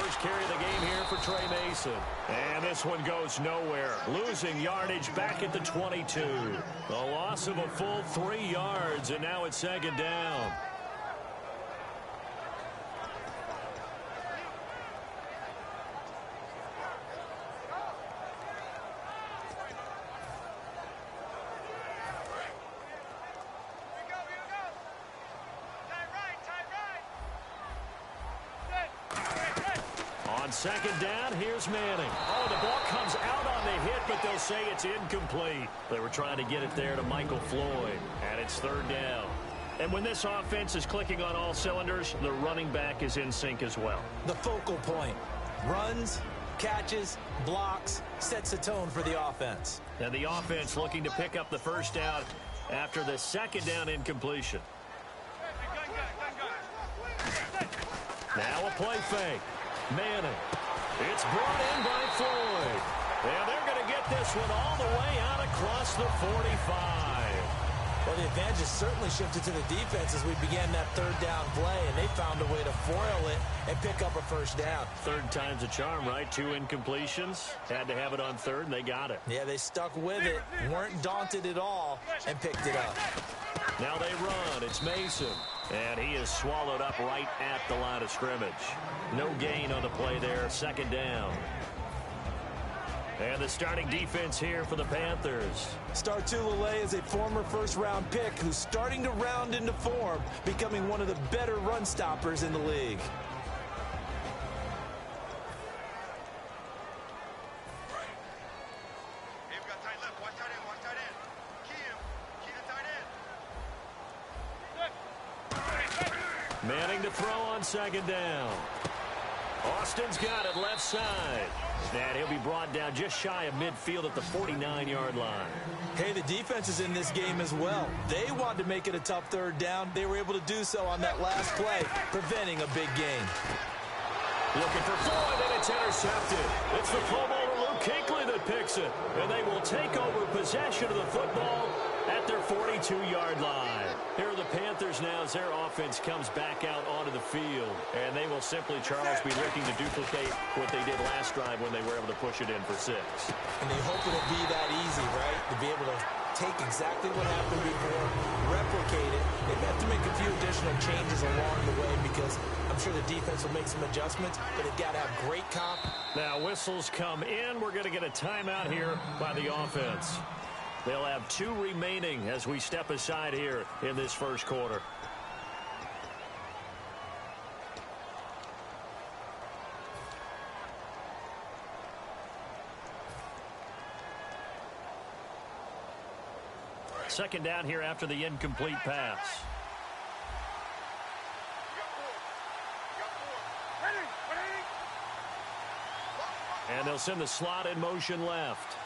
first carry of the game here for Trey Mason. And this one goes nowhere. Losing yardage back at the 22. A loss of a full 3 yards, and now it's second down. Second down, here's Manning. Oh, the ball comes out on the hit, but they'll say it's incomplete. They were trying to get it there to Michael Floyd, and it's third down. And when this offense is clicking on all cylinders, the running back is in sync as well. The focal point. Runs, catches, blocks, sets the tone for the offense. And the offense looking to pick up the first down after the second down incompletion. Now a play fake. Manning. It's brought in by Floyd. And they're going to get this one all the way out across the 45. Well, the advantage has certainly shifted to the defense as we began that third down play, and they found a way to foil it and pick up a first down. Third time's a charm, right? 2 incompletions. Had to have it on third, and they got it. Yeah, they stuck with it, weren't daunted at all, and picked it up. Now they run. It's Mason. And he is swallowed up right at the line of scrimmage. No gain on the play there. Second down. And the starting defense here for the Panthers. Startulele is a former first-round pick who's starting to round into form, becoming one of the better run stoppers in the league. Manning to throw on second down. Austin's got it left side. And he'll be brought down just shy of midfield at the 49-yard line. Hey, the defense is in this game as well. They wanted to make it a tough third down. They were able to do so on that last play, preventing a big gain. Looking for Floyd, and it's intercepted. It's the Pro Bowler Luke Kuechly that picks it. And they will take over possession of the football at their 42-yard line. Here are the Panthers now as their offense comes back out onto the field. And they will simply, Charles, be looking to duplicate what they did last drive when they were able to push it in for 6. And they hope it'll be that easy, right? To be able to take exactly what happened before, replicate it. They've got to make a few additional changes along the way because I'm sure the defense will make some adjustments, but they've got to have great comp. Now whistles come in. We're going to get a timeout here by the offense. They'll have 2 remaining as we step aside here in this first quarter. Second down here after the incomplete pass. And they'll send the slot in motion left.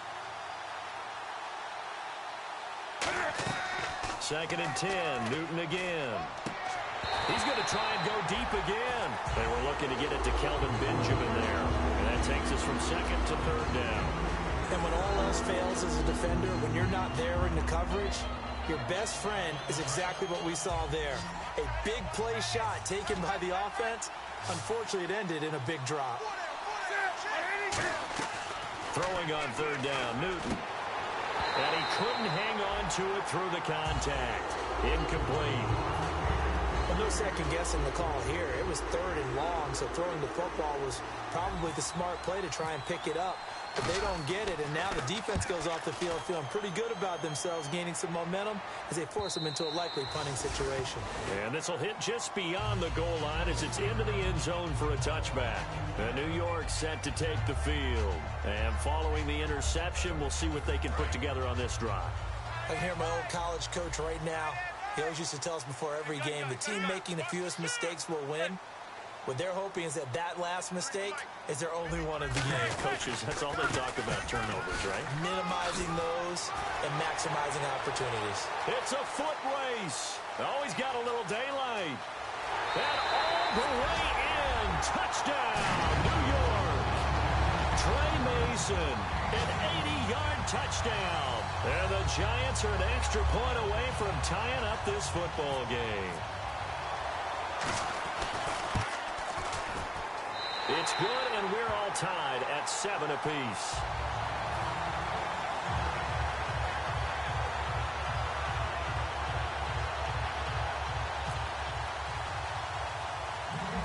Second and 10. Newton again. He's going to try and go deep again. They were looking to get it to Kelvin Benjamin there. And that takes us from second to third down. And when all else fails as a defender, when you're not there in the coverage, your best friend is exactly what we saw there. A big play shot taken by the offense. Unfortunately, it ended in a big drop. Throwing on third down, Newton. And he couldn't hang on to it through the contact. Incomplete. Well, no second guessing the call here. It was third and long, so throwing the football was probably the smart play to try and pick it up. But they don't get it, and now the defense goes off the field feeling pretty good about themselves, gaining some momentum as they force them into a likely punting situation. And this will hit just beyond the goal line as it's into the end zone for a touchback. And New York set to take the field. And following the interception, we'll see what they can put together on this drive. I can hear my old college coach right now. He always used to tell us before every game, the team making the fewest mistakes will win. What they're hoping is that that last mistake is their only one of the game. Coaches, that's all they talk about, turnovers, right? Minimizing those and maximizing opportunities. It's a foot race. Always got a little daylight. And all the way in. Touchdown, New York. Trey Mason, an 80-yard touchdown. And the Giants are an extra point away from tying up this football game. It It's good, and we're all tied at 7 apiece.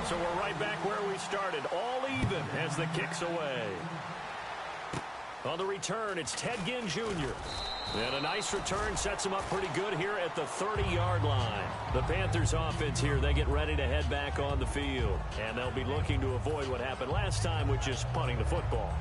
So we're right back where we started, all even as the kick's away. On the return, it's Ted Ginn Jr. And a nice return sets him up pretty good here at the 30-yard line. The Panthers offense here, they get ready to head back on the field. And they'll be looking to avoid what happened last time, which is punting the football.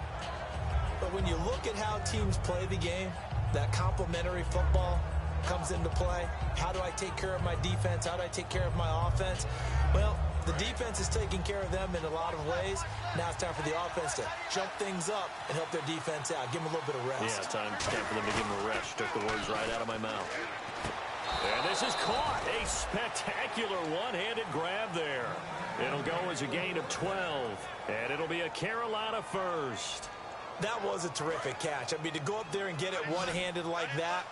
But when you look at how teams play the game, that complementary football comes into play. How do I take care of my defense? How do I take care of my offense? Well, the defense is taking care of them in a lot of ways. Now it's time for the offense to jump things up and help their defense out. Give them a little bit of rest. Yeah, time for them to give them a rest. Took the words right out of my mouth. And this is caught. A spectacular one-handed grab there. It'll go as a gain of 12. And it'll be a Carolina first. That was a terrific catch. I mean, to go up there and get it one-handed like that,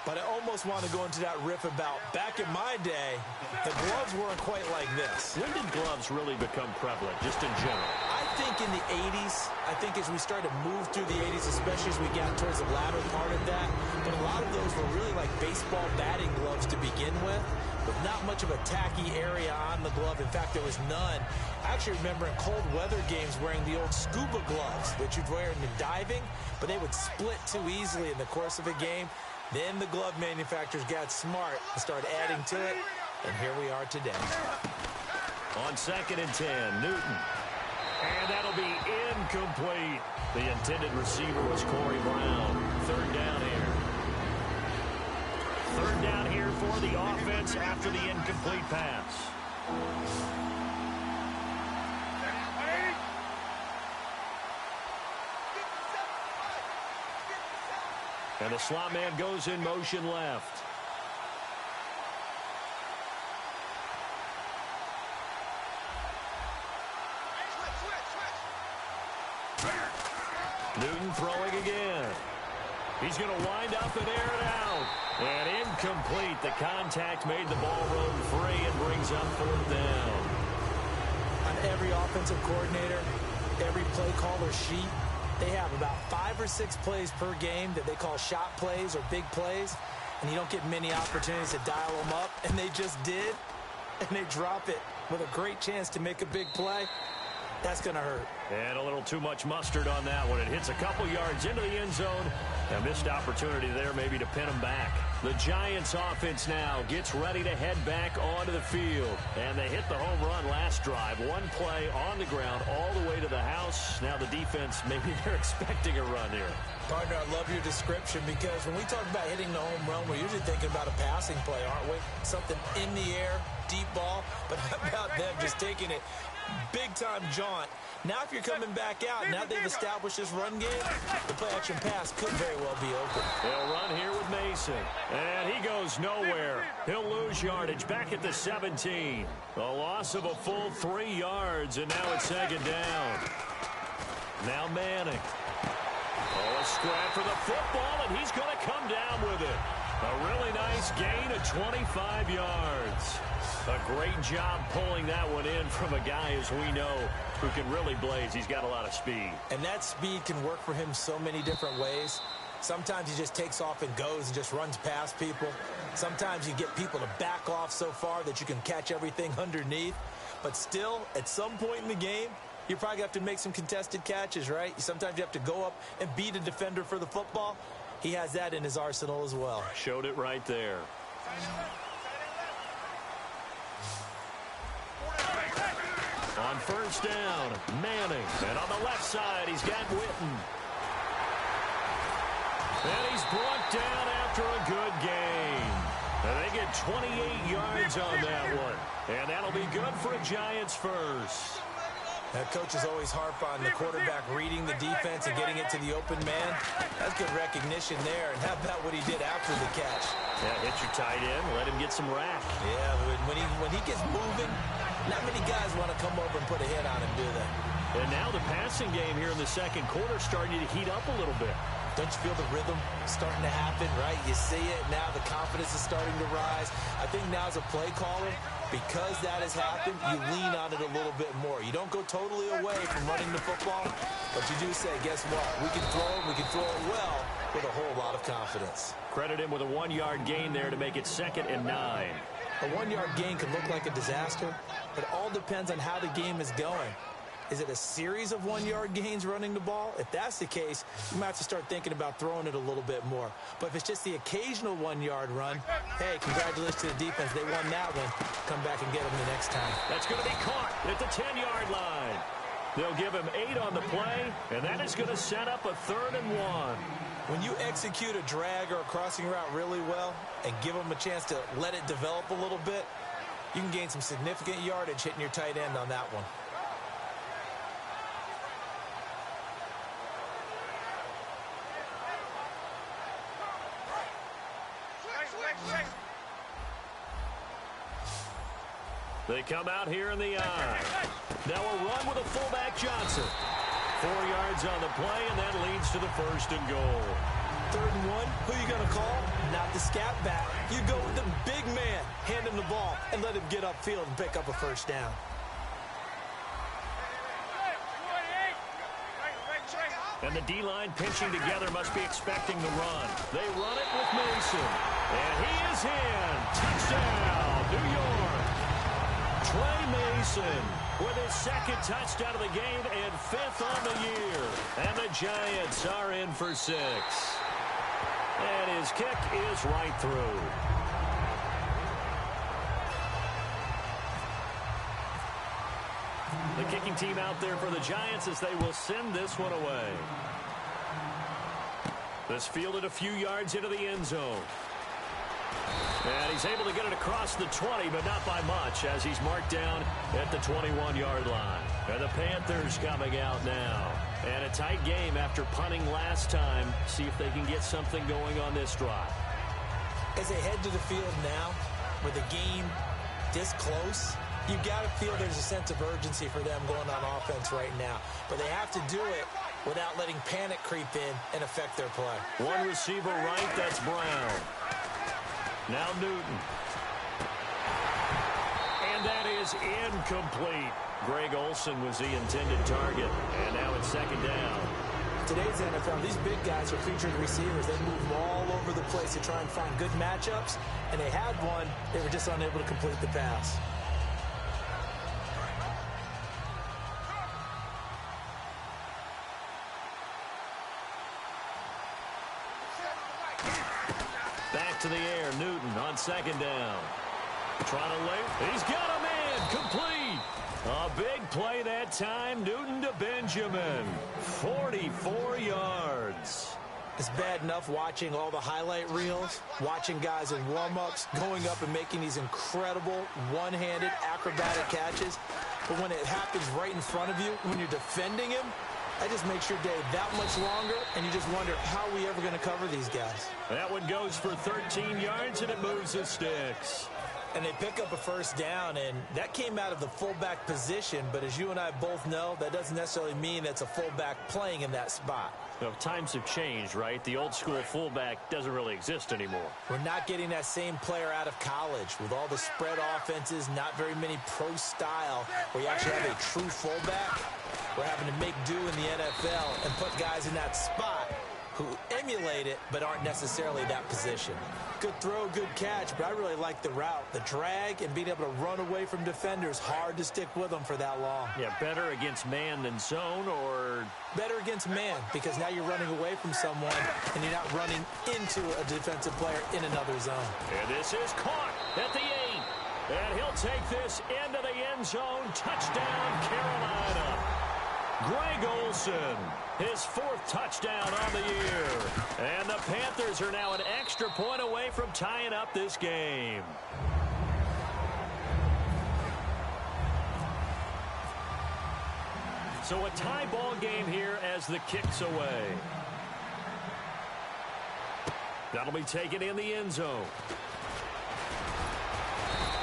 but I almost want to go into that riff about back in my day, the gloves weren't quite like this. When did gloves really become prevalent, just in general? I think in the 80s. I think as we started to move through the 80s, especially as we got towards the latter part of that. But a lot of those were really like baseball batting gloves to begin with not much of a tacky area on the glove. In fact, there was none. I actually remember in cold weather games wearing the old scuba gloves that you'd wear in the diving, but they would split too easily in the course of a game. Then the glove manufacturers got smart and started adding to it, and here we are today. On 2nd and 10, Newton. And that'll be incomplete. The intended receiver was Corey Brown. 3rd down here. 3rd down here for the offense after the incomplete pass. And the slot man goes in motion left. Newton throwing again. He's going to wind up and air it out. And incomplete. The contact made the ball roam free and brings up 4th down. On every offensive coordinator, every play caller sheet, they have about 5 or 6 plays per game that they call shot plays or big plays, and you don't get many opportunities to dial them up, and they just did, and they drop it with a great chance to make a big play. That's going to hurt. And a little too much mustard on that one. It hits a couple yards into the end zone. A missed opportunity there maybe to pin them back. The Giants offense now gets ready to head back onto the field. And they hit the home run last drive. One play on the ground all the way to the house. Now the defense, maybe they're expecting a run here. Partner, I love your description because when we talk about hitting the home run, we're usually thinking about a passing play, aren't we? Something in the air, deep ball. But how about them just taking it big-time jaunt? Now if you're coming back out, now they've established this run game, the play-action pass could very well be open. They'll run here with Mason. And he goes nowhere. He'll lose yardage back at the 17. A loss of a full 3 yards, and now it's 2nd down. Now Manning. Oh, a scrap for the football, and he's going to come down with it. A really nice gain of 25 yards. A great job pulling that one in from a guy, as we know, who can really blaze. He's got a lot of speed. And that speed can work for him so many different ways. Sometimes he just takes off and goes and just runs past people. Sometimes you get people to back off so far that you can catch everything underneath. But still, at some point in the game, you probably have to make some contested catches, right? Sometimes you have to go up and beat a defender for the football. He has that in his arsenal as well. Showed it right there. On 1st down, Manning. And on the left side, he's got Witten. And he's brought down after a good game. And they get 28 yards on that one. And that'll be good for a Giants first. Coaches always harp on the quarterback reading the defense and getting it to the open man. That's good recognition there. And how about what he did after the catch? Yeah, hit your tight end, let him get some rack. Yeah, when he gets moving, not many guys want to come over and put a hit on him, do they? And now the passing game here in the 2nd quarter starting to heat up a little bit. Don't you feel the rhythm starting to happen, right? You see it, now the confidence is starting to rise. I think now as a play caller, because that has happened, you lean on it a little bit more. You don't go totally away from running the football, but you do say, guess what? We can throw it, we can throw it well with a whole lot of confidence. Credit him with a 1-yard gain there to make it 2nd and 9. A 1-yard gain could look like a disaster. It all depends on how the game is going. Is it a series of 1-yard gains running the ball? If that's the case, you might have to start thinking about throwing it a little bit more. But if it's just the occasional 1-yard run, hey, congratulations to the defense. They won that one. Come back and get them the next time. That's going to be caught at the 10-yard line. They'll give him 8 on the play, and that is going to set up a 3rd and 1. When you execute a drag or a crossing route really well and give them a chance to let it develop a little bit, you can gain some significant yardage hitting your tight end on that one. They come out here in the eye. Now a run with a fullback Johnson. 4 yards on the play, and that leads to the 1st and goal. 3rd and 1, who you going to call? Not the scat back. You go with the big man, hand him the ball, and let him get upfield and pick up a 1st down. And the D-line pinching together must be expecting the run. They run it with Mason. And he is in. Touchdown, New York. Trey Mason with his 2nd touchdown of the game and 5th on the year. And the Giants are in for 6. And his kick is right through. The kicking team out there for the Giants as they will send this one away. This fielded a few yards into the end zone. And he's able to get it across the 20, but not by much, as he's marked down at the 21-yard line. And the Panthers coming out now. And a tight game after punting last time. See if they can get something going on this drive. As they head to the field now, with the game this close, you've got to feel there's a sense of urgency for them going on offense right now. But they have to do it without letting panic creep in and affect their play. One receiver right, that's Brown. Now Newton. And that is incomplete. Greg Olsen was the intended target. And now it's 2nd down. Today's NFL, these big guys are featured receivers. They move all over the place to try and find good matchups. And they had one. They were just unable to complete the pass. Back to the air, Newton on 2nd down. Trying to lay. He's got a man, complete. A big play that time, Newton to Benjamin. 44 yards. It's bad enough watching all the highlight reels, watching guys in warm-ups, going up and making these incredible one-handed acrobatic catches. But when it happens right in front of you, when you're defending him, that just makes your day that much longer, and you just wonder, how are we ever going to cover these guys? That one goes for 13 yards, and it moves the sticks. And they pick up a 1st down, and that came out of the fullback position. But as you and I both know, that doesn't necessarily mean it's a fullback playing in that spot. Well, times have changed, right? The old-school fullback doesn't really exist anymore. We're not getting that same player out of college with all the spread offenses, not very many pro style, where you actually have a true fullback. We're having to make do in the NFL and put guys in that spot who emulate it but aren't necessarily that position. Good throw, good catch, but I really like the route. The drag and being able to run away from defenders, hard to stick with them for that long. Yeah, better against man than zone, or? Better against man, because now you're running away from someone and you're not running into a defensive player in another zone. And this is caught at the 8. And he'll take this into the end zone. Touchdown, Carolina. Greg Olsen, his 4th touchdown on the year. And the Panthers are now an extra point away from tying up this game. So a tie ball game here as the kick's away. That'll be taken in the end zone.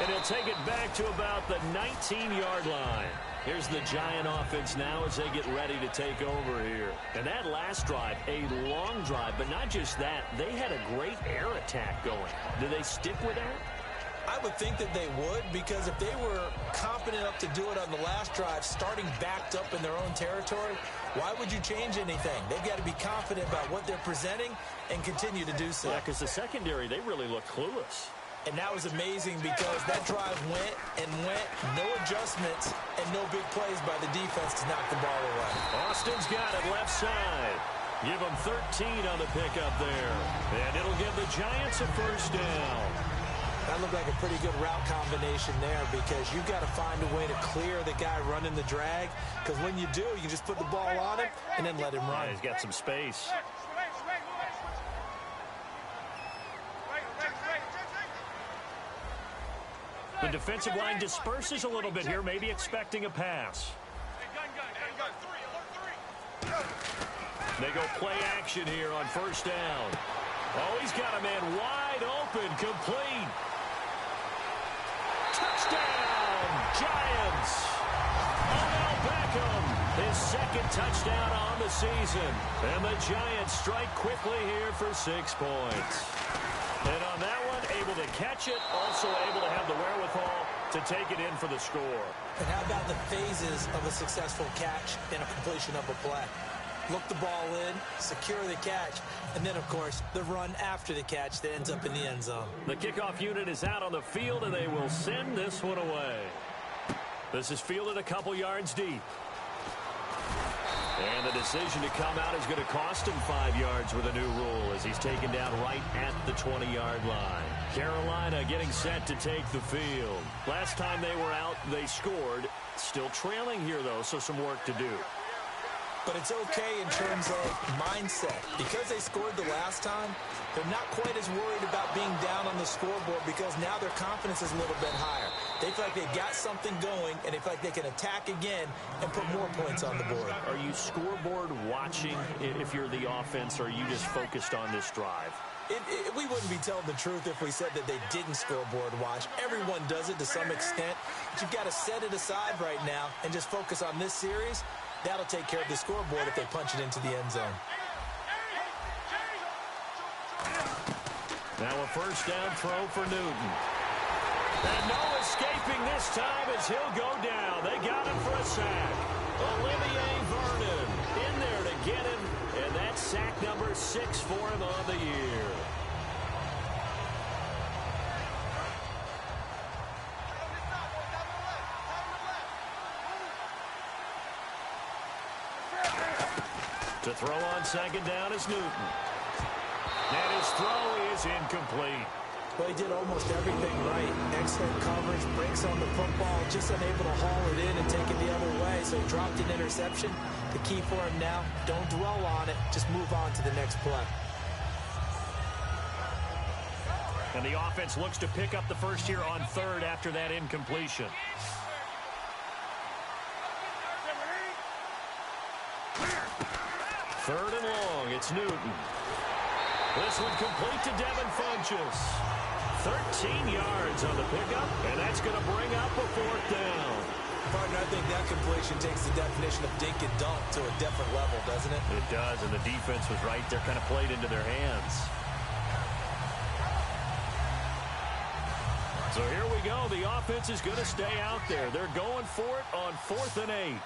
And he'll take it back to about the 19-yard line. Here's the Giant offense now as they get ready to take over here. And that last drive, a long drive, but not just that. They had a great air attack going. Do they stick with that? I would think that they would, because if they were confident enough to do it on the last drive, starting backed up in their own territory, why would you change anything? They've got to be confident about what they're presenting and continue to do so. Yeah, because the secondary, they really look clueless. And that was amazing because that drive went and went, no adjustments, and no big plays by the defense to knock the ball away. Austin's got it left side. Give them 13 on the pickup there. And it'll give the Giants a first down. That looked like a pretty good route combination there because you've got to find a way to clear the guy running the drag, because when you do, you just put the ball on him and then let him run. Yeah, he's got some space. The defensive line disperses a little bit here, maybe expecting a pass. They go play action here on first down. Oh, he's got a man wide open, complete. Touchdown, Giants. Odell Beckham, his second touchdown on the season. And the Giants strike quickly here for 6 points. And on that one, able to catch it, also able to have the wherewithal to take it in for the score. And how about the phases of a successful catch and a completion of a play? Look the ball in, secure the catch, and then, of course, the run after the catch that ends up in the end zone. The kickoff unit is out on the field, and they will send this one away. This is fielded a couple yards deep. And the decision to come out is going to cost him 5 yards with a new rule as he's taken down right at the 20-yard line. Carolina getting set to take the field. Last time they were out, they scored. Still trailing here, though, so some work to do. But it's okay in terms of mindset. Because they scored the last time, they're not quite as worried about being down on the scoreboard because now their confidence is a little bit higher. They feel like they've got something going, and they feel like they can attack again and put more points on the board. Are you scoreboard watching if you're the offense, or are you just focused on this drive? We wouldn't be telling the truth if we said that they didn't scoreboard watch. Everyone does it to some extent. But you've got to set it aside right now and just focus on this series. That'll take care of the scoreboard if they punch it into the end zone. Now a first down throw for Newton. And no escaping this time as he'll go down. They got him for a sack. Olivier Vernon in there to get him. And that's sack number 6 for him on the year. To throw on second down is Newton. And his throw is incomplete. Well, he did almost everything right. Excellent coverage, breaks on the football, just unable to haul it in and take it the other way. So he dropped an interception. The key for him now, don't dwell on it. Just move on to the next play. And the offense looks to pick up the first here on third after that incompletion. Third and long, it's Newton. This one complete to Devin Funchess. 13 yards on the pickup, and that's going to bring up a fourth down. Partner, I think that completion takes the definition of dink and dunk to a different level, doesn't it? It does, and the defense was right there, kind of played into their hands. So here we go. The offense is going to stay out there. They're going for it on 4th and 8.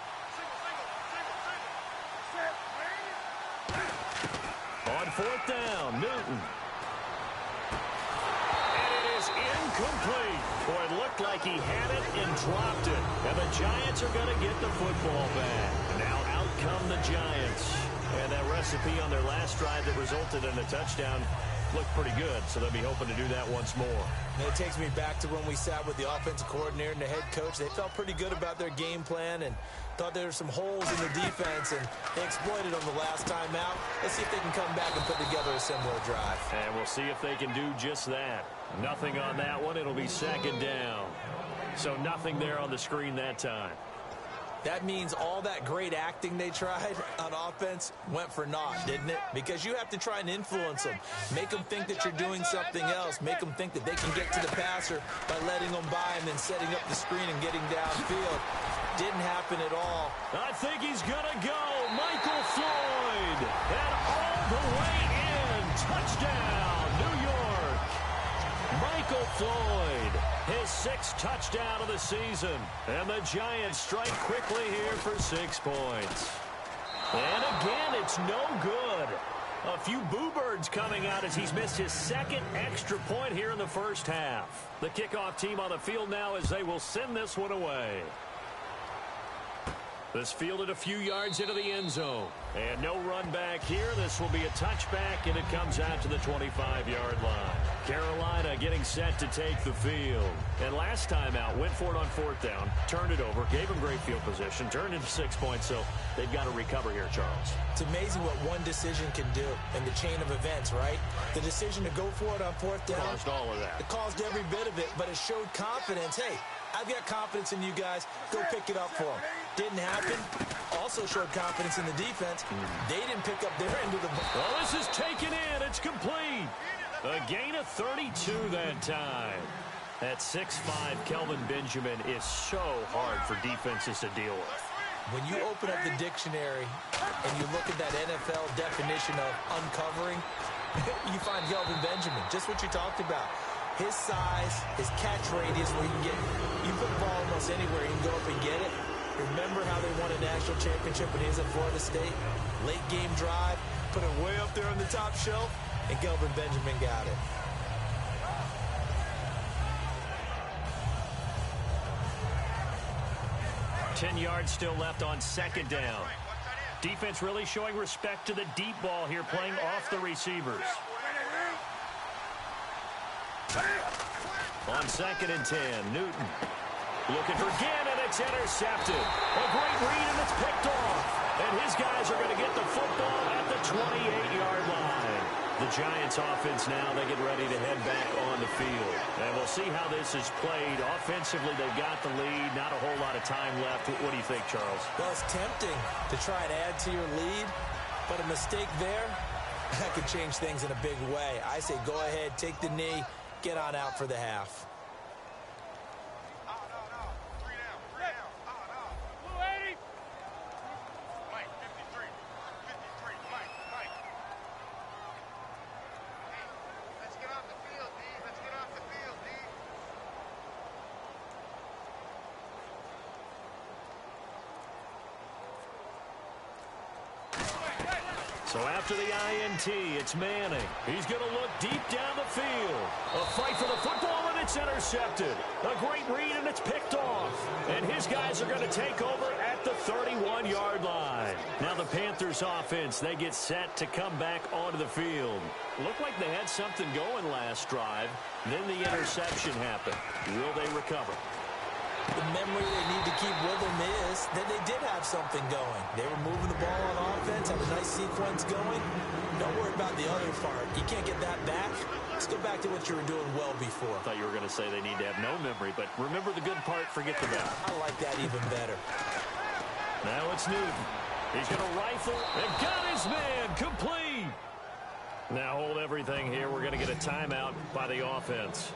On 4th down, Newton. And it is incomplete. Boy, it looked like he had it and dropped it. And the Giants are going to get the football back. Now out come the Giants. And that recipe on their last drive that resulted in a touchdown looked pretty good, so they'll be hoping to do that once more. And it takes me back to when we sat with the offensive coordinator and the head coach. They felt pretty good about their game plan and thought there were some holes in the defense, and they exploited them the last time out. Let's see if they can come back and put together a similar drive. And we'll see if they can do just that. Nothing on that one. It'll be second down. So nothing there on the screen that time. That means all that great acting they tried on offense went for naught, didn't it? Because you have to try and influence them. Make them think that you're doing something else. Make them think that they can get to the passer by letting them by and then setting up the screen and getting downfield. Didn't happen at all. I think he's going to go. Michael Floyd. And all the way in. Touchdown, New York. Michael Floyd, his 6th touchdown of the season. And the Giants strike quickly here for 6 points. And again, it's no good. A few boo birds coming out as he's missed his 2nd extra point here in the first half. The kickoff team on the field now as they will send this one away. This fielded a few yards into the end zone. And no run back here. This will be a touchback, and it comes out to the 25-yard line. Carolina getting set to take the field. And last time out, went for it on 4th down, turned it over, gave them great field position, turned into 6 points, so they've got to recover here, Charles. It's amazing what one decision can do in the chain of events, right? The decision to go for it on 4th down. Caused all of that. It caused every bit of it, but it showed confidence. Hey, I've got confidence in you guys. Go pick it up for them. Didn't happen. Also showed confidence in the defense. They didn't pick up their end of the ball. Well, this is taken in. It's complete. A gain of 32 that time. At 6'5", Kelvin Benjamin is so hard for defenses to deal with. When you open up the dictionary and you look at that NFL definition of uncovering, you find Kelvin Benjamin, just what you talked about. His size, his catch radius, where you put the ball almost anywhere, you can go up and get it. Remember how they won a national championship when he was at Florida State? Late game drive, put it way up there on the top shelf, and Kelvin Benjamin got it. Ten yards still left on 2nd down. Defense really showing respect to the deep ball here, playing off the receivers. On 2nd and 10, Newton looking for Gann, and it's intercepted. A great read, and it's picked off. And his guys are going to get the football at the 28-yard line. The Giants offense now, they get ready to head back on the field. And we'll see how this is played. Offensively, they've got the lead. Not a whole lot of time left. What do you think, Charles? Well, it's tempting to try and add to your lead, but a mistake there, that could change things in a big way. I say go ahead, take the knee, get on out for the half. So after the INT, it's Manning. He's going to look deep down the field. A fight for the football, and it's intercepted. A great read, and it's picked off. And his guys are going to take over at the 31-yard line. Now the Panthers offense, they get set to come back onto the field. Looked like they had something going last drive. Then the interception happened. Will they recover? The memory they need to keep with them is that they did have something going. They were moving the ball on offense, had a nice sequence going. Don't worry about the other part. You can't get that back. Let's go back to what you were doing well before. I thought you were going to say they need to have no memory, but remember the good part, forget the bad. I like that even better. Now it's Newton. He's going to rifle and got his man complete. Now hold everything here. We're going to get a timeout by the offense.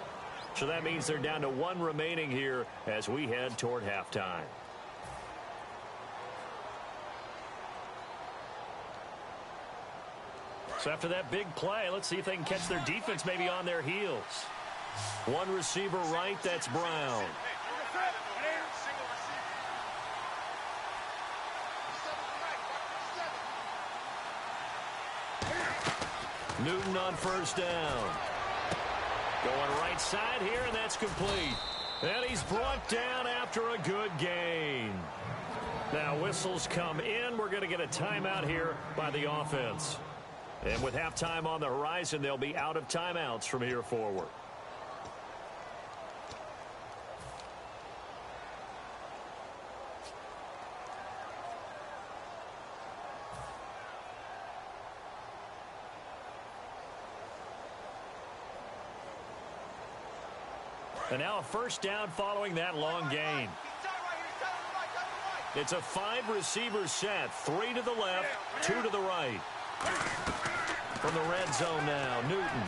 So that means they're down to 1 remaining here as we head toward halftime. So after that big play, let's see if they can catch their defense maybe on their heels. One receiver right, that's Brown. Newton on 1st down. Going right side here, and that's complete. And he's brought down after a good gain. Now whistles come in. We're going to get a timeout here by the offense. And with halftime on the horizon, they'll be out of timeouts from here forward. And now a 1st down following that long gain. It's a 5-receiver set. 3 to the left, 2 to the right. From the red zone now, Newton.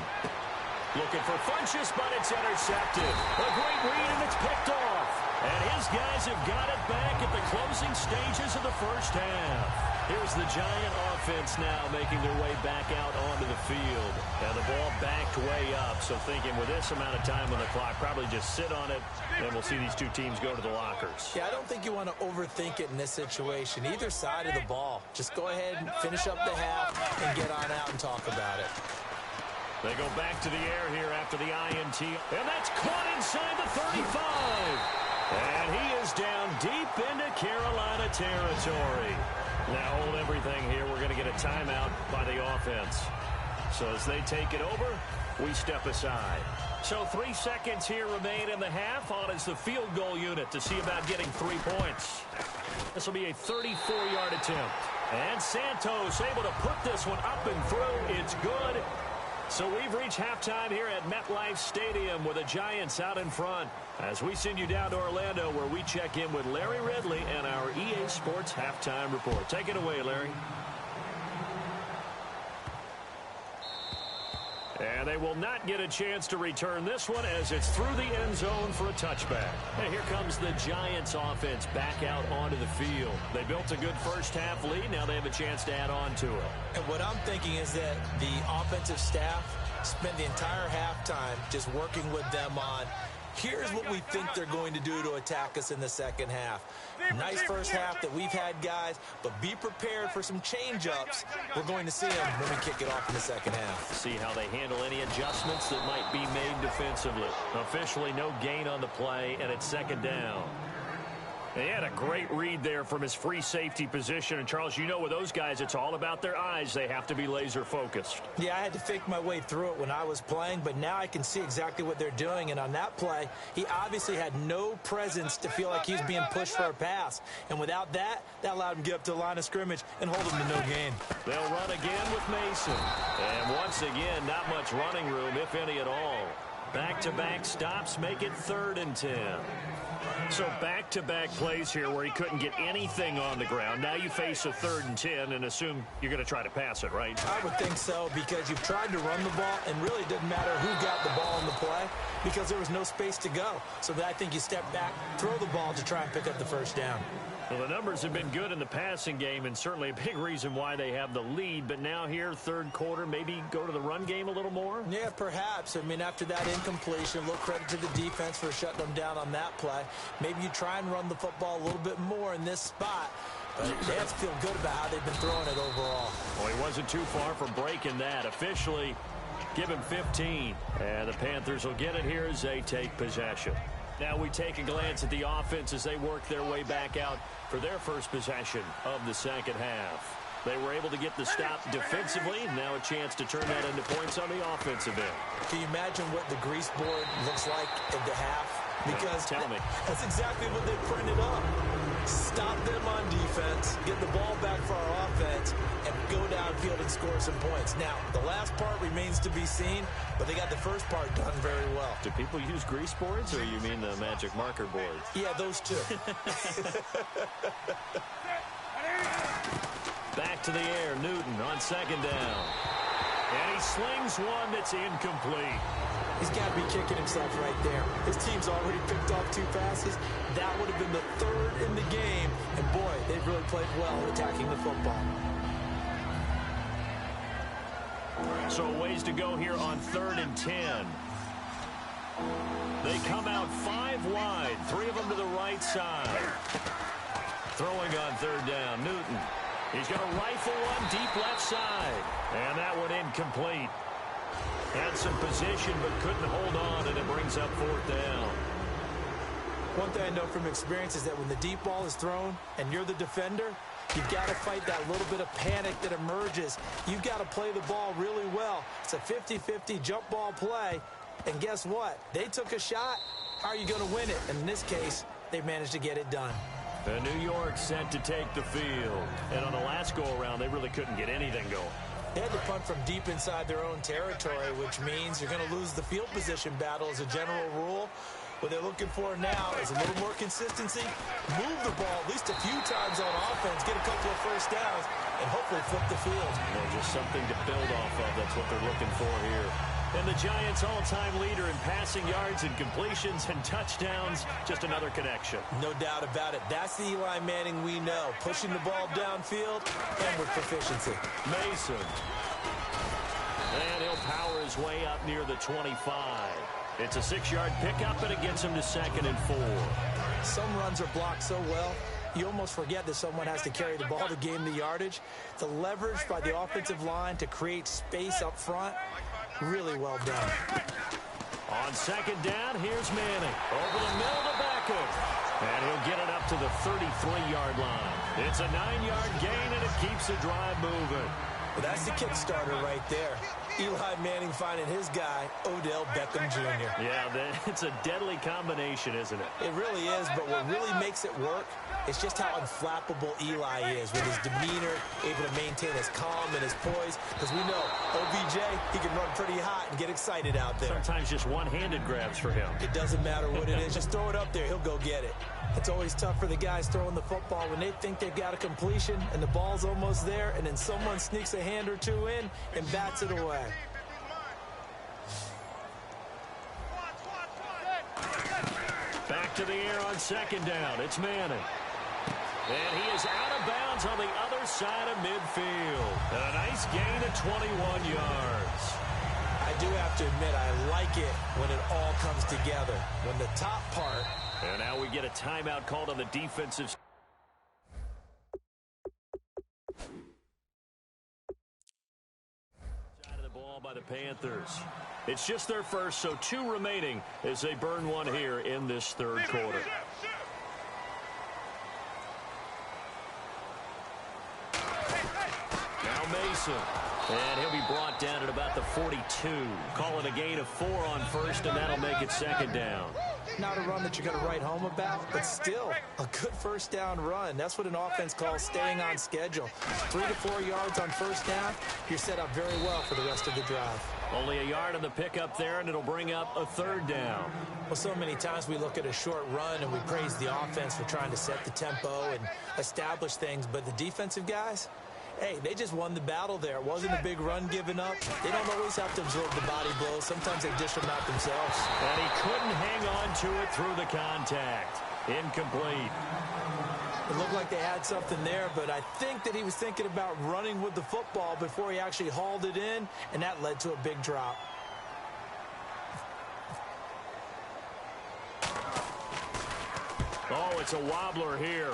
Looking for Funchess, but it's intercepted. A great read, and it's picked off. And his guys have got it back at the closing stages of the first half. Here's the Giant offense now making their way back out onto the field. And the ball backed way up, so thinking with this amount of time on the clock, probably just sit on it, and we'll see these two teams go to the lockers. Yeah, I don't think you want to overthink it in this situation. Either side of the ball. Just go ahead and finish up the half and get on out and talk about it. They go back to the air here after the INT, and that's caught inside the 35. And he is down deep into Carolina territory. Now hold everything here. We're going to get a timeout by the offense. So as they take it over, we step aside. So 3 seconds here remain in the half. On is the field goal unit to see about getting 3 points. This will be a 34-yard attempt. And Santos able to put this one up and through. It's good. So we've reached halftime here at MetLife Stadium with the Giants out in front as we send you down to Orlando where we check in with Larry Ridley and our EA Sports Halftime Report. Take it away, Larry. And they will not get a chance to return this one as it's through the end zone for a touchback. And here comes the Giants offense back out onto the field. They built a good first half lead. Now they have a chance to add on to it. And what I'm thinking is that the offensive staff spent the entire halftime just working with them on, here's what we think they're going to do to attack us in the second half. Nice first half that we've had, guys, but be prepared for some change-ups. We're going to see them when we kick it off in the second half. See how they handle any adjustments that might be made defensively. Officially no gain on the play, and it's second down. They had a great read there from his free safety position. And, Charles, you know with those guys, it's all about their eyes. They have to be laser-focused. Yeah, I had to fake my way through it when I was playing, but now I can see exactly what they're doing. And on that play, he obviously had no presence to feel like he's being pushed for a pass. And without that, that allowed him to get up to the line of scrimmage and hold him to no gain. They'll run again with Mason. And once again, not much running room, if any at all. Back-to-back stops make it 3rd and 10. So back-to-back plays here where he couldn't get anything on the ground. Now you face a 3rd and 10 and assume you're going to try to pass it, right? I would think so because you've tried to run the ball and really it didn't matter who got the ball in the play because there was no space to go. So I think you step back, throw the ball to try and pick up the first down. Well, the numbers have been good in the passing game and certainly a big reason why they have the lead. But now here, third quarter, maybe go to the run game a little more? Yeah, perhaps. I mean, after that incompletion, a little credit to the defense for shutting them down on that play. Maybe you try and run the football a little bit more in this spot. But they have to feel good about how they've been throwing it overall. Well, he wasn't too far from breaking that. Officially, give him 15. And the Panthers will get it here as they take possession. Now we take a glance at the offense as they work their way back out for their first possession of the second half. They were able to get the stop defensively, and now a chance to turn that into points on the offensive end. Can you imagine what the grease board looks like at the half? Because tell me. That's exactly what they printed up. Stop them on defense, get the ball back for our offense, and go downfield and score some points. Now, the last part remains to be seen, but they got the first part done very well. Do people use grease boards, or you mean the magic marker boards? Yeah, those two. Back to the air, Newton on second down. And he slings one that's incomplete. He's got to be kicking himself right there. His team's already picked off 2 passes. That would have been the 3rd in the game. And, boy, they've really played well attacking the football. So a ways to go here on 3rd and 10. They come out 5 wide, 3 of them to the right side. Throwing on 3rd down, Newton. He's going to rifle one deep left side. And that one incomplete. Had some position but couldn't hold on, and it brings up 4th down. One thing I know from experience is that when the deep ball is thrown and you're the defender, you've got to fight that little bit of panic that emerges. You've got to play the ball really well. It's a 50-50 jump ball play, and guess what? They took a shot. How are you going to win it? And in this case, they managed to get it done. New York set to take the field. And on the last go-around, they really couldn't get anything going. They had to punt from deep inside their own territory, which means you're going to lose the field position battle as a general rule. What they're looking for now is a little more consistency, move the ball at least a few times on offense, get a couple of first downs, and hopefully flip the field. Just something to build off of. That's what they're looking for here. And the Giants' all-time leader in passing yards and completions and touchdowns, just another connection. No doubt about it. That's the Eli Manning we know. Pushing the ball downfield and with proficiency. Mason. And he'll power his way up near the 25. It's a 6-yard pickup, and it gets him to 2nd and 4. Some runs are blocked so well, you almost forget that someone has to carry the ball to gain the yardage. The leverage by the offensive line to create space up front, really well done. On 2nd down, here's Manning. Over the middle to Beckham. And he'll get it up to the 33-yard line. It's a 9-yard gain, and it keeps the drive moving. Well, that's the kickstarter right there. Eli Manning finding his guy, Odell Beckham Jr. Yeah, it's a deadly combination, isn't it? It really is, but what really makes it work is just how unflappable Eli is with his demeanor, able to maintain his calm and his poise. Because we know, OBJ, he can run pretty hot and get excited out there. Sometimes just one-handed grabs for him. It doesn't matter what it is. Just throw it up there. He'll go get it. It's always tough for the guys throwing the football when they think they've got a completion and the ball's almost there, and then someone sneaks a hand or two in and bats it away. Back to the air on 2nd down. It's Manning. And he is out of bounds on the other side of midfield. A nice gain of 21 yards. I do have to admit, I like it when it all comes together. When the top part... And now we get a timeout called on the defensive side of the ball by the Panthers. It's just their first, so 2 remaining as they burn one here in this 3rd quarter. Now Mason. And he'll be brought down at about the 42. Call it a gain of 4 on 1st, and that'll make it 2nd down. Not a run that you're going to write home about, but still a good 1st down run. That's what an offense calls staying on schedule. 3 to 4 yards on 1st down, you're set up very well for the rest of the drive. Only a yard on the pickup there, and it'll bring up a 3rd down. Well, so many times we look at a short run and we praise the offense for trying to set the tempo and establish things, but the defensive guys... Hey, they just won the battle there. It wasn't a big run given up. They don't always have to absorb the body blows. Sometimes they dish them out themselves. And he couldn't hang on to it through the contact. Incomplete. It looked like they had something there, but I think that he was thinking about running with the football before he actually hauled it in, and that led to a big drop. Oh, it's a wobbler here.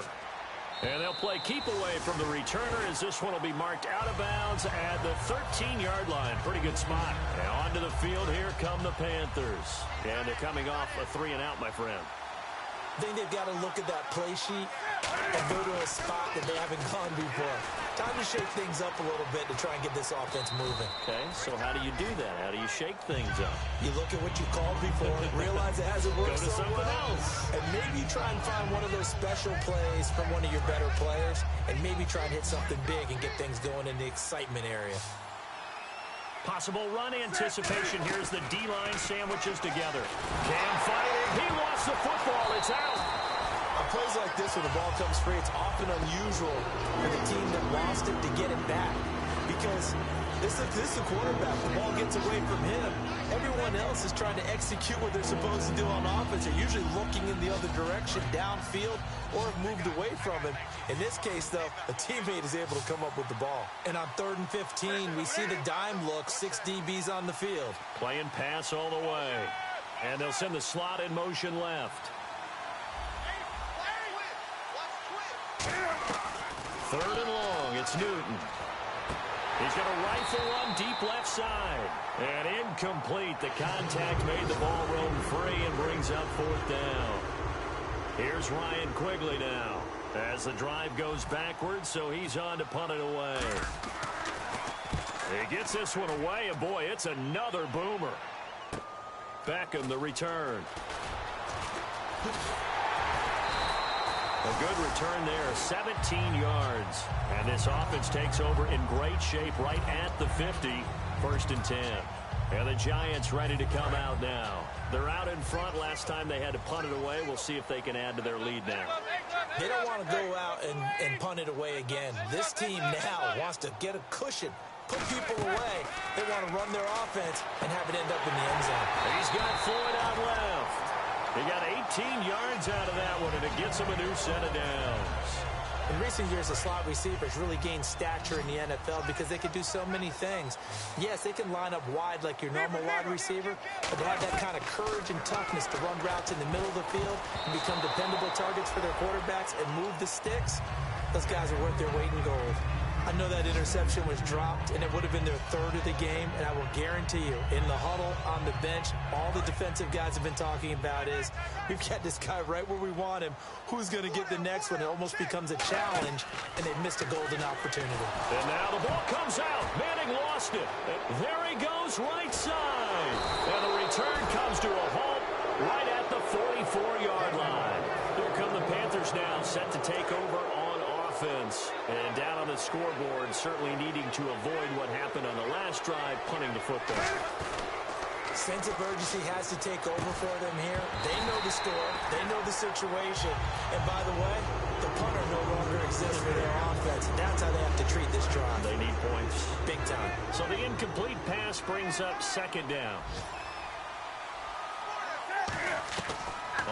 And they'll play keep away from the returner as this one will be marked out of bounds at the 13-yard line. Pretty good spot. Now onto the field, here come the Panthers. And they're coming off a 3-and-out, my friend. I think they've got to look at that play sheet and go to a spot that they haven't gone before. Time to shake things up a little bit to try and get this offense moving. Okay, so how do you do that? How do you shake things up? You look at what you called before, realize it hasn't worked Go to so something well, else. and maybe try and find one of those special plays from one of your better players, and maybe try and hit something big and get things going in the excitement area. Possible run anticipation. Here's the D-line sandwiches together. Cam fighting. He wants the football. It's out. On plays like this, when the ball comes free, it's often unusual for the team that lost it to get it back. Because this is the quarterback. The ball gets away from him. Everyone else is trying to execute what they're supposed to do on offense. They're usually looking in the other direction, downfield, or have moved away from him. In this case, though, a teammate is able to come up with the ball. And on 3rd and 15, we see the dime look, 6 DBs on the field. Playing pass all the way. And they'll send the slot in motion left. 3rd and long. It's Newton. He's going to rifle one deep left side. And incomplete. The contact made the ball roam free and brings up 4th down. Here's Ryan Quigley now as the drive goes backwards, so he's on to punt it away. He gets this one away, and boy, it's another boomer. Beckham, the return. A good return there, 17 yards. And this offense takes over in great shape right at the 50, 1st and 10. And the Giants ready to come out now. They're out in front. Last time they had to punt it away. We'll see if they can add to their lead now. They don't want to go out and punt it away again. This team now wants to get a cushion, put people away. They want to run their offense and have it end up in the end zone. He's got Floyd out left. He got 18 yards out of that one, and it gets him a new set of downs. In recent years, the slot receivers really gained stature in the NFL because they can do so many things. Yes, they can line up wide like your normal wide receiver, but they have that kind of courage and toughness to run routes in the middle of the field and become dependable targets for their quarterbacks and move the sticks. Those guys are worth their weight in gold. I know that interception was dropped, and it would have been their third of the game, and I will guarantee you, in the huddle, on the bench, all the defensive guys have been talking about is, we've got this guy right where we want him. Who's going to get the next one? It almost becomes a challenge, and they've missed a golden opportunity. And now the ball comes out. Manning lost it. There he goes, right side. And the return comes to a halt right at the 44-yard line. Here come the Panthers now, set to take over on offense. And down on the scoreboard, certainly needing to avoid what happened on the last drive, punting the football. Sense of urgency has to take over for them here. They know the score. They know the situation. And by the way, the punter no longer exists for their offense. That's how they have to treat this drive. They need points. Big time. So the incomplete pass brings up second down.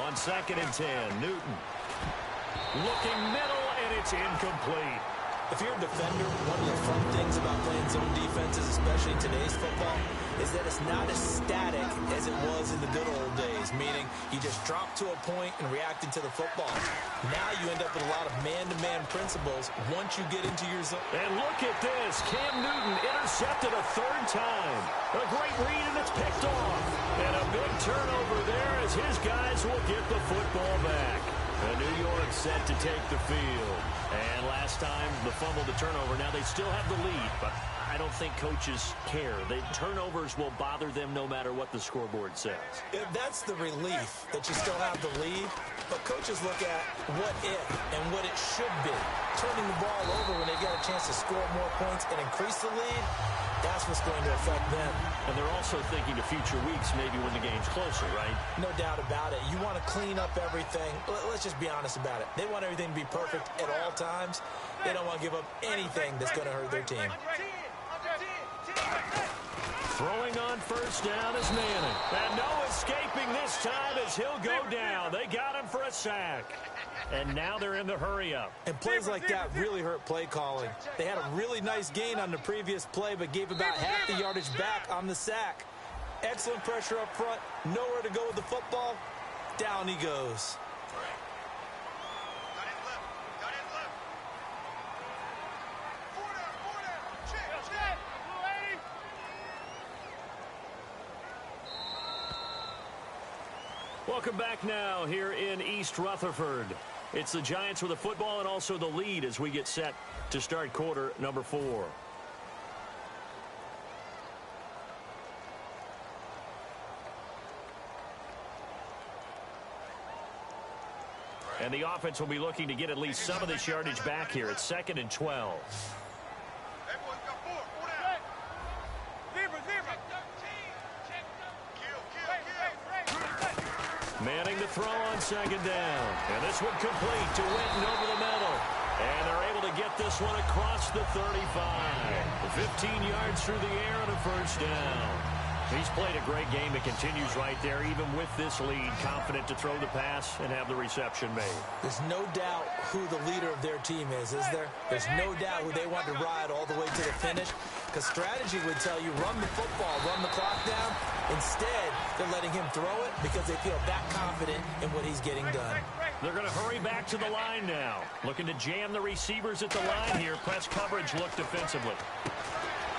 On 2nd and 10, Newton. Looking middle, and it's incomplete. If you're a defender, one of the fun things about playing zone defenses, especially in today's football, is that it's not as static as it was in the good old days, meaning you just drop to a point and reacting to the football. Now you end up with a lot of man-to-man principles once you get into your zone. And look at this. Cam Newton intercepted a third time. A great read, and it's picked off. And a big turnover there as his guys will get the football back. And New York set to take the field. And last time, the fumble, the turnover. Now they still have the lead, but I don't think coaches care. The turnovers will bother them no matter what the scoreboard says. That's the relief that you still have the lead. But coaches look at what if and what it should be. Turning the ball over when they get a chance to score more points and increase the lead, that's what's going to affect them. And they're also thinking to future weeks, maybe when the game's closer, right? No doubt about it. You want to clean up everything. Let's just be honest about it. They want everything to be perfect at all times. They don't want to give up anything that's going to hurt their team. Throwing on first down is Manning. And no escaping this time as he'll go down. They got him for a sack. And now they're in the hurry-up. And plays like that really hurt play calling. They had a really nice gain on the previous play, but gave about half the yardage back on the sack. Excellent pressure up front. Nowhere to go with the football. Down he goes. Welcome back now here in East Rutherford. It's the Giants with the football and also the lead as we get set to start quarter number 4. And the offense will be looking to get at least some of this yardage back here. It's 2nd and 12. Manning to throw on 2nd down. And this one complete to Winton over the middle. And they're able to get this one across the 35. 15 yards through the air and a first down. He's played a great game. It continues right there, even with this lead, confident to throw the pass and have the reception made. There's no doubt who the leader of their team is there? There's no doubt who they want to ride all the way to the finish. Because strategy would tell you, run the football, run the clock down. Instead, they're letting him throw it because they feel that confident in what he's getting done. They're going to hurry back to the line now. Looking to jam the receivers at the line here. Press coverage look defensively.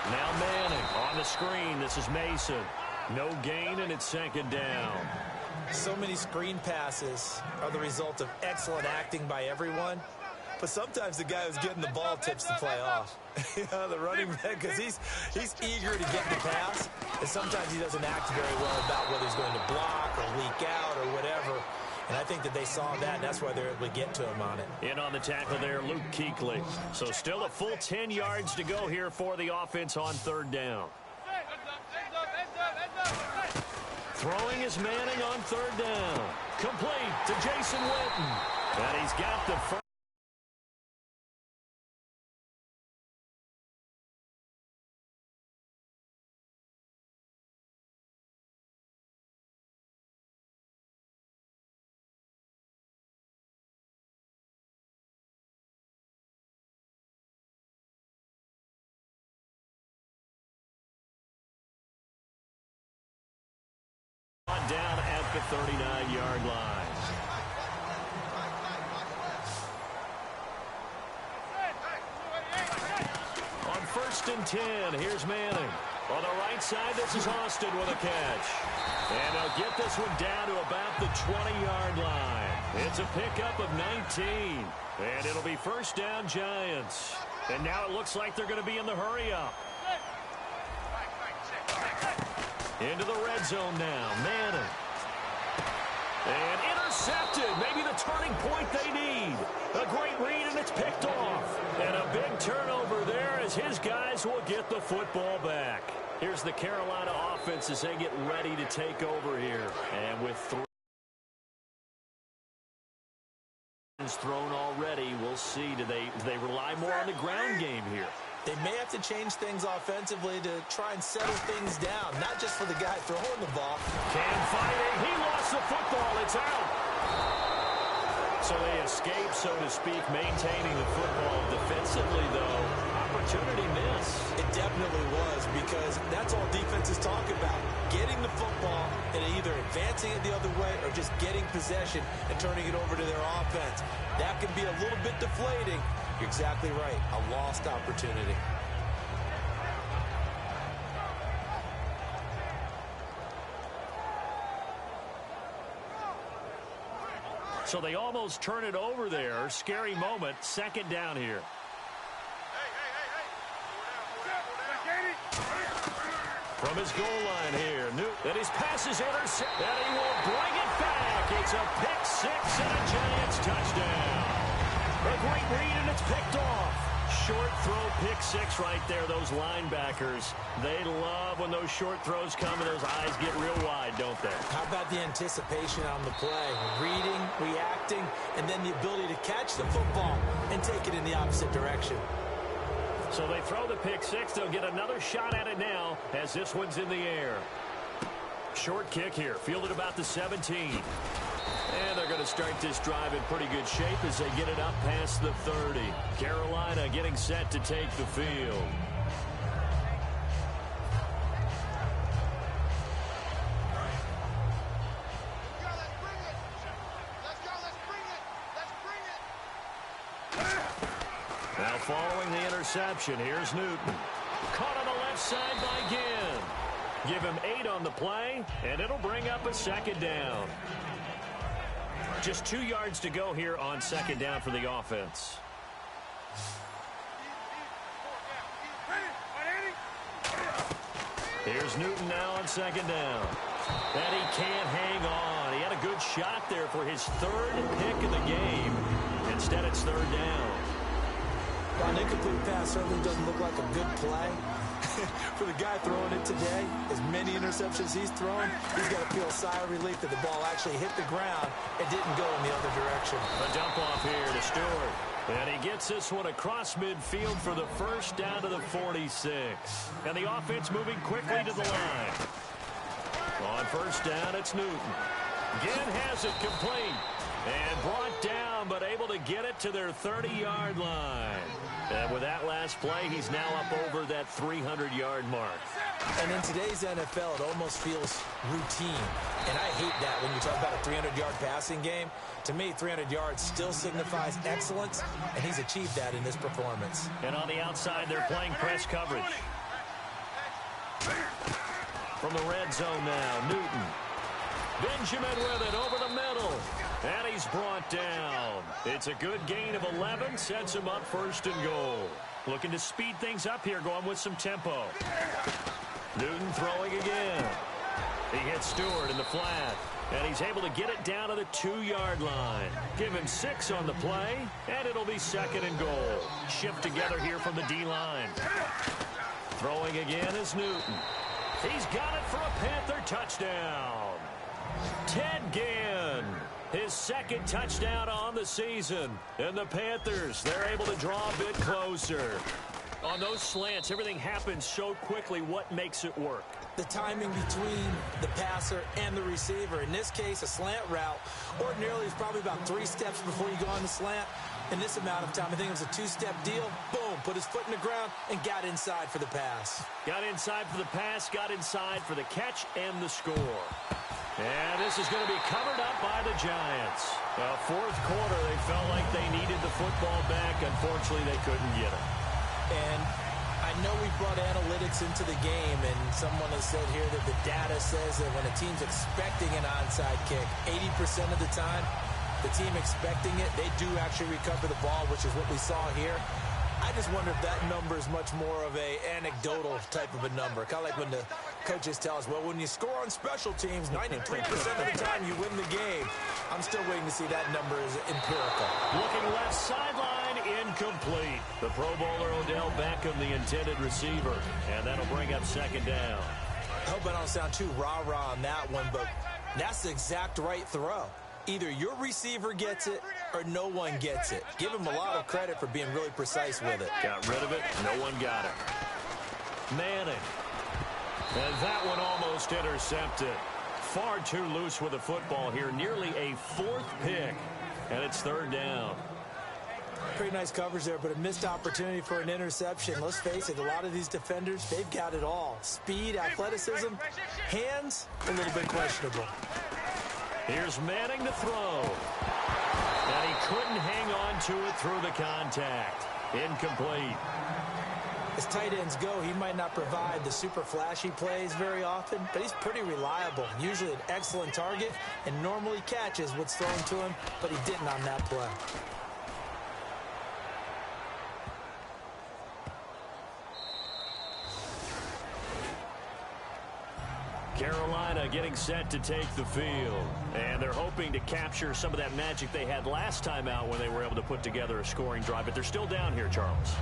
Now Manning on the screen. This is Mason. No gain, and it's 2nd down. So many screen passes are the result of excellent acting by everyone. But sometimes the guy who's getting the ball tips the play off. The running back, because he's eager to get the pass. And sometimes he doesn't act very well about whether he's going to block or leak out or whatever. And I think that they saw that, and that's why they're able to get to him on it. In on the tackle there, Luke Kuechly. So still a full 10 yards to go here for the offense on 3rd down. Throwing is Manning on 3rd down. Complete to Jason Witten. And he's got the first. the 39-yard line. On 1st and 10, here's Manning. On the right side, this is Austin with a catch. And they'll get this one down to about the 20-yard line. It's a pickup of 19. And it'll be 1st down, Giants. And now it looks like they're going to be in the hurry-up. Into the red zone now. Manning. And intercepted. Maybe the turning point they need. A great read, and it's picked off. And a big turnover there as his guys will get the football back. Here's the Carolina offense as they get ready to take over here. And with 3 thrown already, we'll see. Do they rely more on the ground game here? They may have to change things offensively to try and settle things down, not just for the guy throwing the ball. Cam fighting. He lost the football. It's out. So they escape, so to speak, maintaining the football. Defensively, though, opportunity miss. It definitely was, because that's all defenses talk about. Getting the football and either advancing it the other way or just getting possession and turning it over to their offense. That can be a little bit deflating. You're exactly right. A lost opportunity. So they almost turn it over there. Scary moment. 2nd down here. From his goal line here, and his pass is intercepted, and he will bring it back. It's a pick 6 and a Giants touchdown. A great read, and it's picked off. Short throw, pick 6 right there. Those linebackers, they love when those short throws come and those eyes get real wide, don't they? How about the anticipation on the play? Reading, reacting, and then the ability to catch the football and take it in the opposite direction. So they throw the pick 6. They'll get another shot at it now as this one's in the air. Short kick here, fielded about the 17. And they're going to start this drive in pretty good shape as they get it up past the 30. Carolina getting set to take the field. Now following the interception, here's Newton. Caught on the left side by Ginn. Give him 8 on the play, and it'll bring up a 2nd down. Just 2 yards to go here on 2nd down for the offense. Here's Newton now on 2nd down. And he can't hang on. He had a good shot there for his 3rd pick of the game. Instead, it's 3rd down. Well, an incomplete pass certainly doesn't look like a good play. For the guy throwing it today, as many interceptions he's thrown, he's got to feel a sigh of relief that the ball actually hit the ground and didn't go in the other direction. A dump off here to Stewart. And he gets this one across midfield for the 1st down to the 46. And the offense moving quickly to the line. On 1st down, it's Newton. Ginn has it complete. And brought down, but able to get it to their 30-yard line. And with that last play, he's now up over that 300-yard mark. And in today's NFL, it almost feels routine. And I hate that when you talk about a 300-yard passing game. To me, 300 yards still signifies excellence, and he's achieved that in this performance. And on the outside, they're playing press coverage. From the red zone now, Newton. Benjamin with it over the middle. And he's brought down. It's a good gain of 11. Sets him up 1st and goal. Looking to speed things up here, going with some tempo. Newton throwing again. He hits Stewart in the flat. And he's able to get it down to the 2-yard line. Give him 6 on the play. And it'll be 2nd and goal. Shift together here from the D-line. Throwing again is Newton. He's got it for a Panther touchdown. Ted Ginn, his 2nd touchdown on the season. And the Panthers, they're able to draw a bit closer. On those slants, everything happens so quickly. What makes it work? The timing between the passer and the receiver. In this case, a slant route ordinarily is probably about 3 steps before you go on the slant. In this amount of time, I think it was a 2-step deal. Boom, put his foot in the ground and got inside for the pass. Got inside for the pass, got inside for the catch and the score. And this is going to be covered up by the Giants. Fourth quarter, they felt like they needed the football back. Unfortunately, they couldn't get it. And I know we brought analytics into the game, and someone has said here that the data says that when a team's expecting an onside kick, 80% of the time, the team expecting it, they do actually recover the ball, which is what we saw here. I just wonder if that number is much more of a anecdotal type of a number. Kind of like when the coaches tell us, well, when you score on special teams, 93% of the time you win the game. I'm still waiting to see that number is empirical. Looking left sideline, incomplete. The Pro Bowler Odell Beckham, the intended receiver. And that'll bring up second down. I hope I don't sound too rah-rah on that one, but that's the exact right throw. Either your receiver gets it or no one gets it. Give him a lot of credit for being really precise with it. Got rid of it. No one got it. Manning. And that one almost intercepted. Far too loose with the football here. Nearly a fourth pick. And it's third down. Pretty nice coverage there, but a missed opportunity for an interception. Let's face it, a lot of these defenders, they've got it all. Speed, athleticism, hands, a little bit questionable. Here's Manning to throw. And he couldn't hang on to it through the contact. Incomplete. As tight ends go, he might not provide the super flashy plays very often, but he's pretty reliable. Usually an excellent target, and normally catches what's thrown to him, but he didn't on that play. Carolina getting set to take the field. And they're hoping to capture some of that magic they had last time out when they were able to put together a scoring drive. But they're still down here, Charles.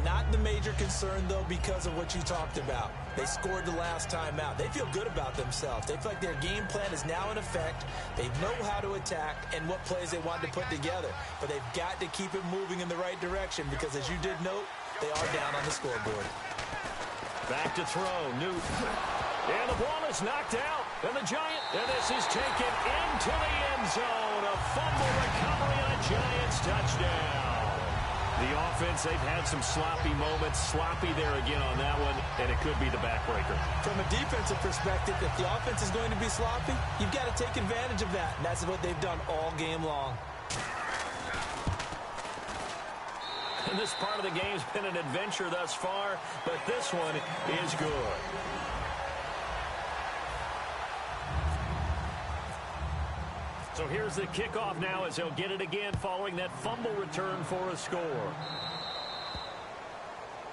Not the major concern, though, because of what you talked about. They scored the last time out. They feel good about themselves. They feel like their game plan is now in effect. They know how to attack and what plays they want to put together. But they've got to keep it moving in the right direction because, as you did note, they are down on the scoreboard. Back to throw. Newton. And the ball is knocked out. And the Giant, and this is taken into the end zone. A fumble recovery and a Giants touchdown. The offense, they've had some sloppy moments. Sloppy there again on that one, and it could be the backbreaker. From a defensive perspective, if the offense is going to be sloppy, you've got to take advantage of that. And that's what they've done all game long. And this part of the game's been an adventure thus far, but this one is good. So here's the kickoff now as he'll get it again following that fumble return for a score.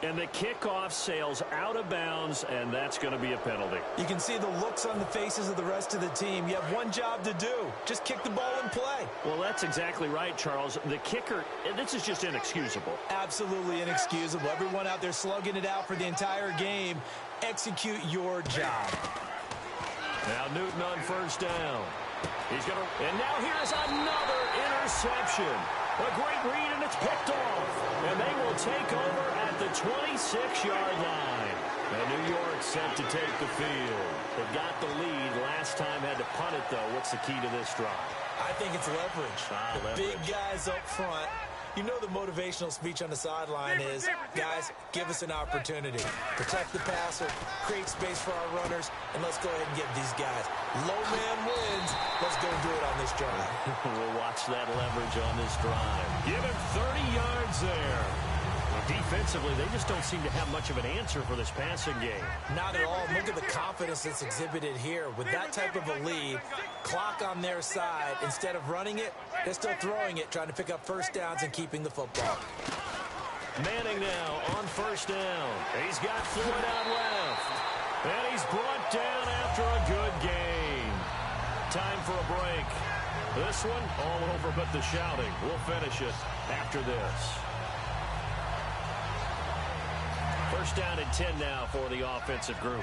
And the kickoff sails out of bounds, and that's going to be a penalty. You can see the looks on the faces of the rest of the team. You have one job to do. Just kick the ball and play. Well, that's exactly right, Charles. The kicker, this is just inexcusable. Absolutely inexcusable. Everyone out there slugging it out for the entire game. Execute your job. Now Newton on first down. He's going to, and now here's another interception. A great read, and it's picked off. And they will take over at the 26-yard line. And New York set to take the field. They got the lead. Last time had to punt it, though. What's the key to this drive? I think it's leverage. Big guys up front. You know the motivational speech on the sideline is, guys, give us an opportunity. Protect the passer, create space for our runners, and let's go ahead and get these guys. Low man wins. Let's go do it on this drive. We'll watch that leverage on this drive. Give him 30 yards there. Defensively, they just don't seem to have much of an answer for this passing game. Not at all. Look at the confidence that's exhibited here. With that type of a lead, clock on their side, instead of running it, they're still throwing it, trying to pick up first downs and keeping the football. Manning now on first down. He's got Floyd out left. And he's brought down after a good game. Time for a break. This one all over but the shouting. We'll finish it after this. First down and 10 now for the offensive group.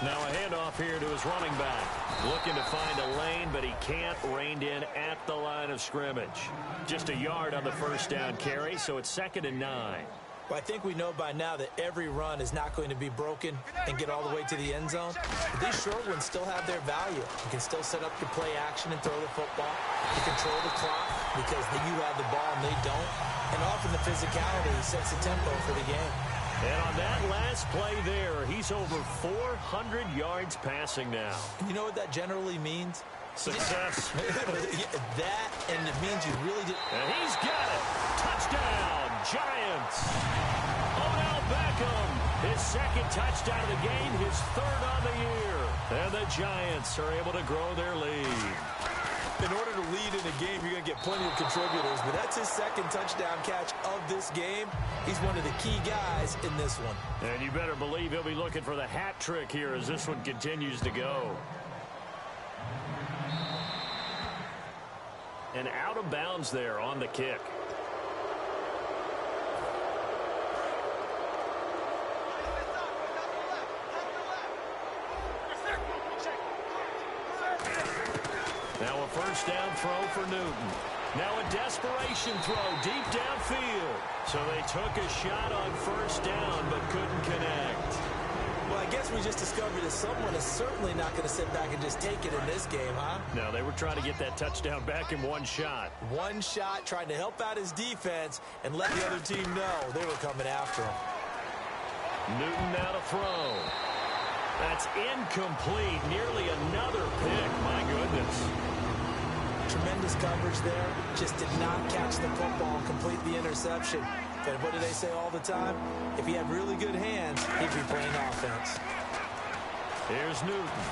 Now a handoff here to his running back. Looking to find a lane, but he can't. Reined in at the line of scrimmage. Just a yard on the first down carry, so it's 2nd and 9. Well, I think we know by now that every run is not going to be broken and get all the way to the end zone. But these short ones still have their value. You can still set up your play action and throw the football. You control the clock because you have the ball and they don't. And often the physicality sets the tempo for the game. And on that last play there, he's over 400 yards passing now. You know what that generally means? Success. That, and it means you really did. And he's got it. Touchdown, Giants. Odell Beckham, his second touchdown of the game, his third on the year. And the Giants are able to grow their lead. In order to lead in a game, you're going to get plenty of contributors, but that's his second touchdown catch of this game. He's one of the key guys in this one. And you better believe he'll be looking for the hat trick here as this one continues to go. And out of bounds there on the kick. Now a first down throw for Newton. Now a desperation throw deep downfield. So they took a shot on first down but couldn't connect. Well, I guess we just discovered that someone is certainly not going to sit back and just take it in this game, huh? No, they were trying to get that touchdown back in one shot. One shot, trying to help out his defense and let the other team know they were coming after him. Newton now to throw. That's incomplete. Nearly another pick. My goodness. Tremendous coverage there. Just did not catch the football and complete the interception. But what do they say all the time? If he had really good hands, he'd be playing offense. Here's Newton.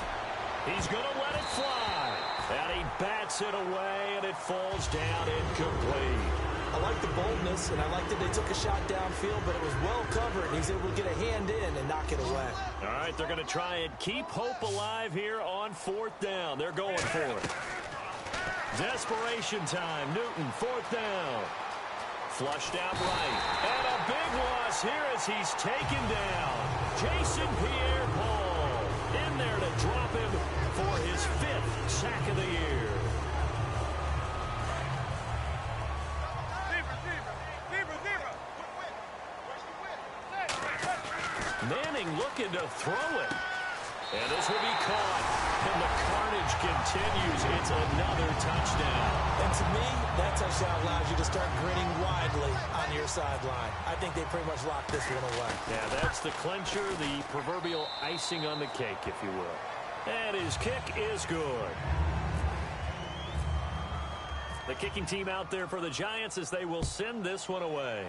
He's going to let it fly. And he bats it away, and it falls down incomplete. I like the boldness, and I like that they took a shot downfield, but it was well covered, and he's able to get a hand in and knock it away. All right, they're going to try and keep hope alive here on fourth down. They're going for it. Desperation time. Newton, fourth down. Flushed out right. And a big loss here as he's taken down. Jason Pierre-Paul in there to drop him for his 5th sack of the year. Manning looking to throw it. And this will be caught. And the carnage continues. It's another touchdown. And to me, that touchdown allows you to start grinning widely on your sideline. I think they pretty much locked this one away. Yeah, that's the clincher, the proverbial icing on the cake, if you will. And his kick is good. The kicking team out there for the Giants as they will send this one away.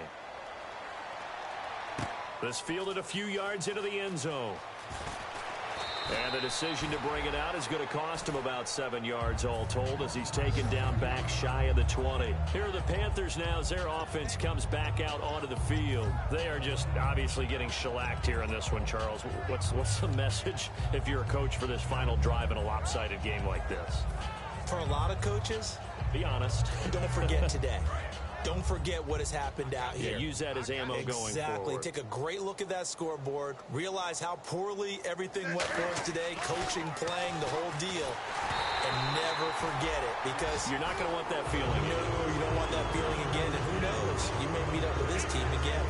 This fielded a few yards into the end zone. And the decision to bring it out is going to cost him about 7 yards all told as he's taken down back shy of the 20. Here are the Panthers now as their offense comes back out onto the field. They are just obviously getting shellacked here in this one, Charles. What's the message if you're a coach for this final drive in a lopsided game like this? For a lot of coaches, be honest. Don't forget today. Don't forget what has happened out here. Yeah, use that as ammo going forward. Exactly. Take a great look at that scoreboard. Realize how poorly everything went for us today. Coaching, playing, the whole deal. And never forget it because you're not going to want that feeling. No, you don't want that feeling again. And who knows? You may meet up with this team again.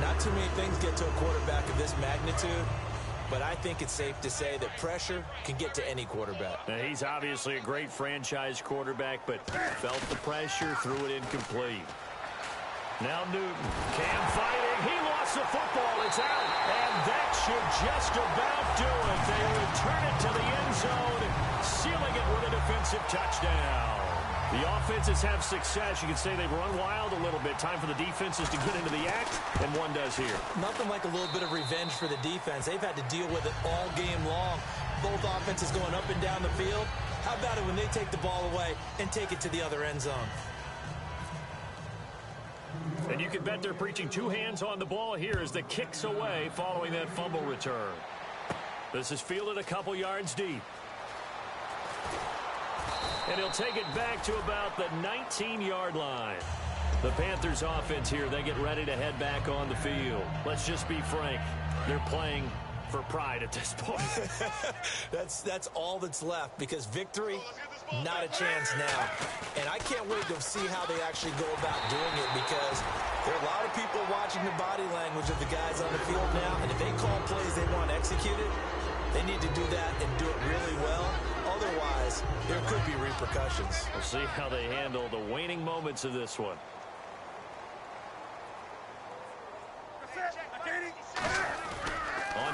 Not too many things get to a quarterback of this magnitude. But I think it's safe to say that pressure can get to any quarterback. Now, he's obviously a great franchise quarterback, but felt the pressure, threw it incomplete. Now Newton, Cam fighting. He lost the football. It's out. And that should just about do it. They return it to the end zone, sealing it with a defensive touchdown. The offenses have success. You can say they've run wild a little bit. Time for the defenses to get into the act, and one does here. Nothing like a little bit of revenge for the defense. They've had to deal with it all game long. Both offenses going up and down the field. How about it when they take the ball away and take it to the other end zone? And you can bet they're preaching 2 hands on the ball here as the kick's away following that fumble return. This is fielded a couple yards deep. And he'll take it back to about the 19-yard line. The Panthers offense here, they get ready to head back on the field. Let's just be frank. They're playing for pride at this point. That's all that's left because victory, not a chance now. And I can't wait to see how they actually go about doing it because there are a lot of people watching the body language of the guys on the field now. And if they call plays they want executed, they need to do that and do it really well. Otherwise, there could be repercussions. We'll see how they handle the waning moments of this one.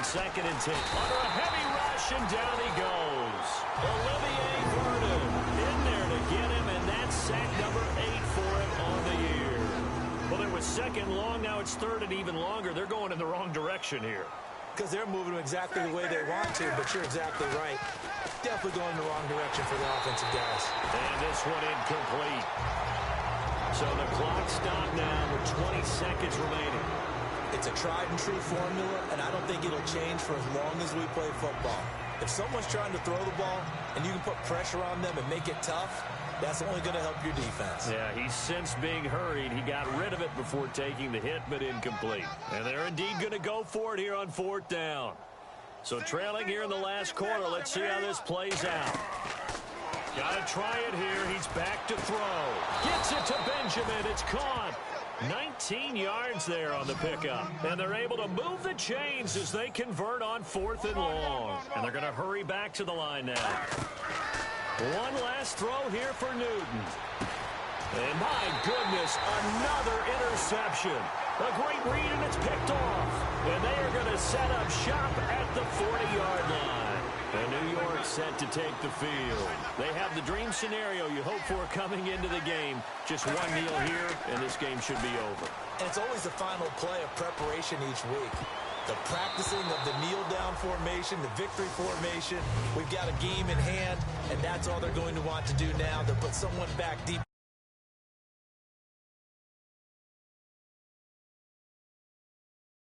2nd and 10. Under a heavy rush, and down he goes. Olivier Vernon in there to get him, and that's sack number 8 for him on the year. Well, it was 2nd long. Now it's 3rd and even longer. They're going in the wrong direction here. Because they're moving exactly the way they want to, but you're exactly right. Definitely going in the wrong direction for the offensive guys. And this one incomplete. So the clock stopped now with 20 seconds remaining. It's a tried-and-true formula, and I don't think it'll change for as long as we play football. If someone's trying to throw the ball and you can put pressure on them and make it tough, that's only going to help your defense. Yeah, he's since being hurried. He got rid of it before taking the hit, but incomplete. And they're indeed going to go for it here on 4th down. So trailing here in the last quarter. Let's see how this plays out. Got to try it here. He's back to throw. Gets it to Benjamin. It's caught. 19 yards there on the pickup. And they're able to move the chains as they convert on 4th and long. And they're going to hurry back to the line now. One last throw here for Newton. And my goodness, another interception. A great read, and it's picked off. And they are going to set up shop at the 40-yard line. And New York set to take the field. They have the dream scenario you hope for coming into the game. Just one kneel here, and this game should be over. And it's always the final play of preparation each week. The practicing of the kneel-down formation, the victory formation. We've got a game in hand, and that's all they're going to want to do now. They'll put someone back deep.